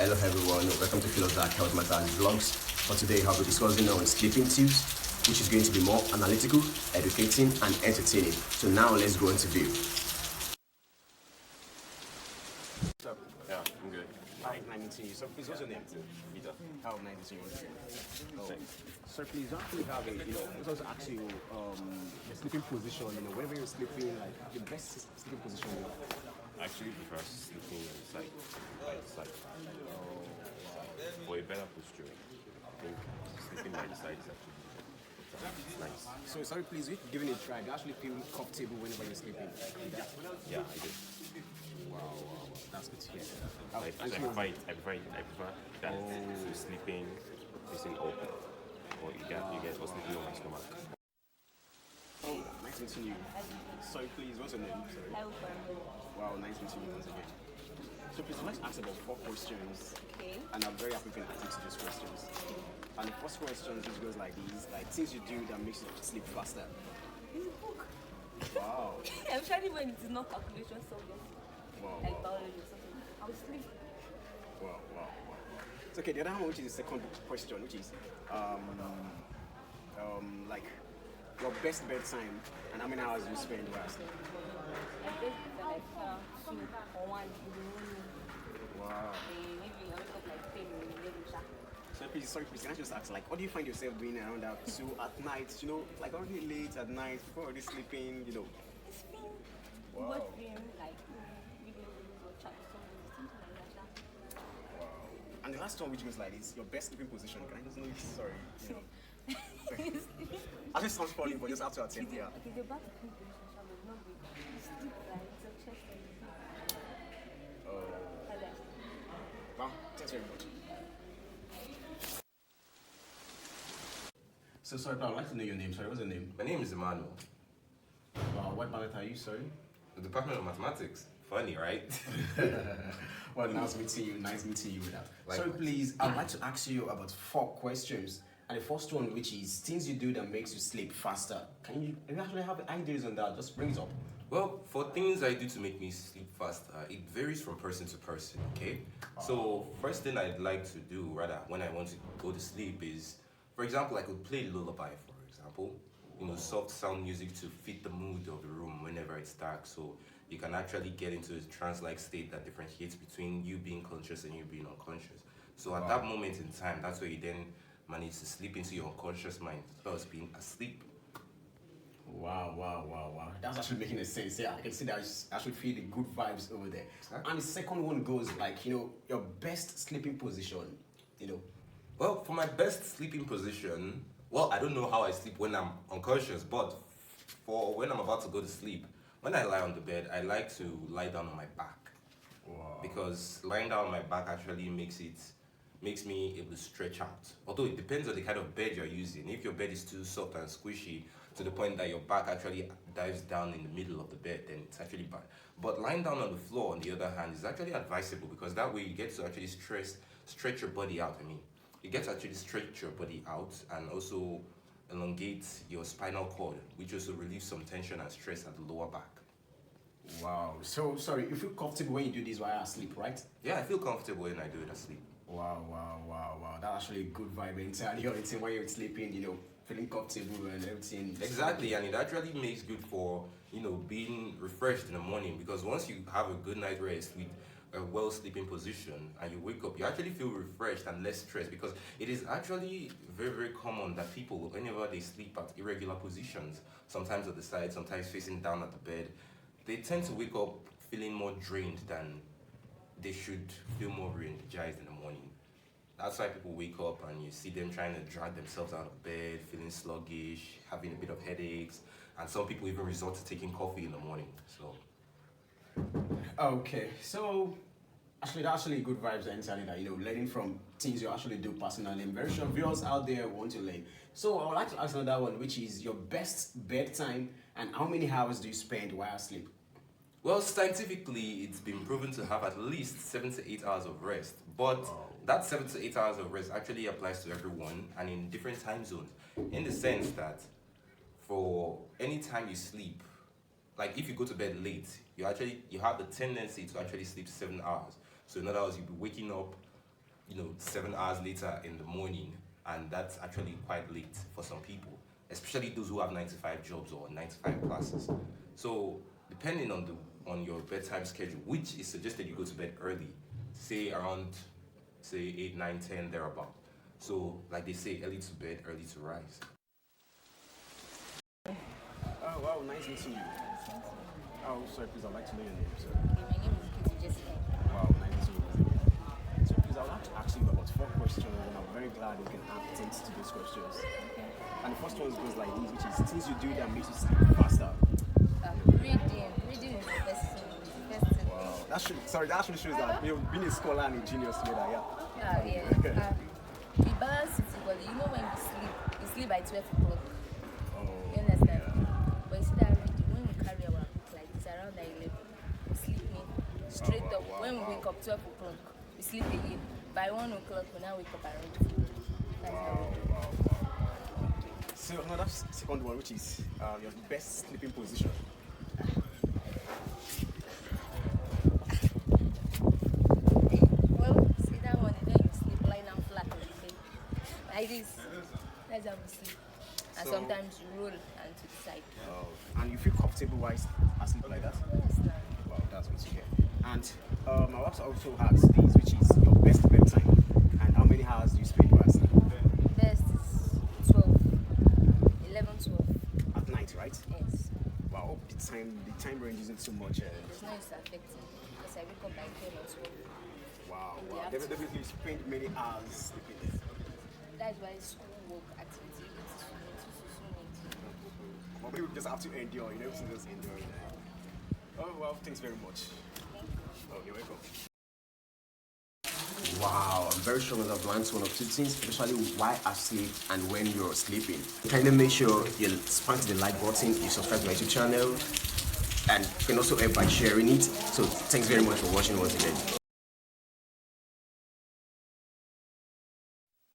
Hello everyone, welcome to Philo's Dark Health Matters Vlogs. For today I'll be discussing on sleeping tips, which is going to be more analytical, educating and entertaining. So now let's go into view. Yeah, I'm good. Hi, nice meeting you. So please, what's your name? Peter. How nice meeting you. Sir, please, actually have a, let's also ask you the sleeping position, whenever you're sleeping, like the best sleeping position. I actually prefer sleeping on the side, by the side. For a better posture, I think sleeping by the side is actually nice. So, sorry, please, if you're giving it a try, do you actually feel comfortable whenever you're sleeping? Yeah, I do. Wow, that's good to hear. I prefer that to sleeping facing open. Or you get for sleeping on my stomach. Oh, nice meeting you. Sorry, please, what's your name? Sorry. Wow, nice meeting you once again. So please, let's ask about 4 questions. Okay. And I'm very happy we can answer those questions. And the first question just goes like this, like things you do that makes you sleep faster. It's a book. Wow. Especially when it is not calculation solving, Wow. like biology or something. I will sleep. Wow. It's okay, the other one, which is the second question, which is like your best bedtime and how many hours you spend while asleep. My best is like 2 or 1 in the morning. Wow. Maybe I wake up like 10 or 11. So sorry, please, can I just ask, like, what do you find yourself doing around that 2 at night? Like already late at night, before already sleeping, It's film. Wow. Watch film, like videos or chat or something like that. And the last one, which goes like this, your best sleeping position. Can I just know? Sorry. I just sounds funny, but just have to attempt. Yeah. Okay, the back to sleep position shall be not good. You sleep like it's your chest and you sleep. Like that. Wow. Thanks very much. So sorry, but I'd like to know your name. Sorry, what's your name? My name is Emmanuel. What planet are you? Sorry. The Department of Mathematics. Funny, right? Well, nice meeting you. Nice meeting you with that. So Likewise. please, I'd like to ask you about 4 questions. And the first one, which is things you do that makes you sleep faster. Can you actually have ideas on that? Just bring it up. Well, for things I do to make me sleep faster, it varies from person to person, okay? So, first thing I'd like to do, rather, when I want to go to sleep is, for example, I could play lullaby, for example. Soft sound music to fit the mood of the room whenever it's dark, so you can actually get into a trance-like state that differentiates between you being conscious and you being unconscious. So at that moment in time, that's where you then manage to slip into your unconscious mind, thus being asleep. Wow. That's actually making a sense. Yeah, I can see that I should feel the good vibes over there. Exactly. And the second one goes like, your best sleeping position, Well, for my best sleeping position, well, I don't know how I sleep when I'm unconscious, but for when I'm about to go to sleep, when I lie on the bed, I like to lie down on my back. Wow. Because lying down on my back actually makes me able to stretch out. Although it depends on the kind of bed you're using. If your bed is too soft and squishy to the point that your back actually dives down in the middle of the bed, then it's actually bad. But lying down on the floor, on the other hand, is actually advisable because that way you get to actually stretch your body out. You get to actually stretch your body out and also elongate your spinal cord, which also relieves some tension and stress at the lower back. Wow. So sorry, you feel comfortable when you do this while asleep, right? Yeah, I feel comfortable when I do it asleep. Wow. That's actually a good vibe entirely when you're sleeping, feeling comfortable and everything. Exactly, and it actually makes good for being refreshed in the morning, because once you have a good night rest with a well sleeping position and you wake up, you actually feel refreshed and less stressed, because it is actually very common that people, whenever they sleep at irregular positions, sometimes at the side, sometimes facing down at the bed, they tend to wake up feeling more drained than they should feel more re-energized in the morning. That's why people wake up and you see them trying to drag themselves out of bed, feeling sluggish, having a bit of headaches, and some people even resort to taking coffee in the morning. So, Okay, so actually that's actually good vibes entirely that, learning from things you actually do personally. I'm very sure viewers out there want to learn. So I would like to ask another one, which is your best bedtime and how many hours do you spend while asleep? well, scientifically, it's been proven to have at least 7 to 8 hours of rest, but that 7 to 8 hours of rest actually applies to everyone and in different time zones, in the sense that for any time you sleep, like if you go to bed late, you have the tendency to actually sleep 7 hours. So in other words, you'll be waking up 7 hours later in the morning, and that's actually quite late for some people, especially those who have 9 to 5 jobs or 9 to 5 classes. So depending on your bedtime schedule, which is suggested you go to bed early, say around 8, 9, 10 thereabout. So like they say, early to bed, early to rise. Oh, wow, nice meeting you. Oh, sorry, please, I'd like to know your name, sir. Okay, my name is Kitty Jessica. Wow, nice meeting you. So, please, I would like to ask you about 4 questions, and I'm very glad you can attend to these questions. Okay. And the first one goes like this, which is things you do that makes you sleep faster. Reading. Reading is the best thing. It's the best thing. Wow, that actually shows that being a scholar and a genius together, yeah. Yeah. We balance it, but you know when we sleep by 12 o'clock. Oh, You understand? But you see that reading, when we carry our book like this around 11, we sleep straight up. When we wake up 12 o'clock, we sleep again. By 1 o'clock, we now wake up and read. That's how we do. So another second one, which is your best sleeping position. Well, see that one, and then you sleep lying down flat on the bed. Like this. That's how we sleep. And So- sometimes you roll and to the side. And you feel comfortable while asleep like that? Yes, now. Wow, that's good to hear. And I also has this, which is your best bedtime. And how many hours do you spend while asleep? Best is 12. 11, 12. At night, right? Yes. Wow, the time range isn't too much. There's no use affecting because I wake up by 10 or 12. Wow, In the wow. afternoon. Definitely you spend many hours sleeping. That's why school work activity is so But people just have to endure, you know, to just endure. Oh, well, thanks very much. Oh, you're welcome. Wow, I'm very sure that I've learned one or two things, especially why asleep and when you're sleeping. Kindly make sure you smash the like button, you subscribe to my YouTube channel, and you can also help by sharing it. So thanks very much for watching once again.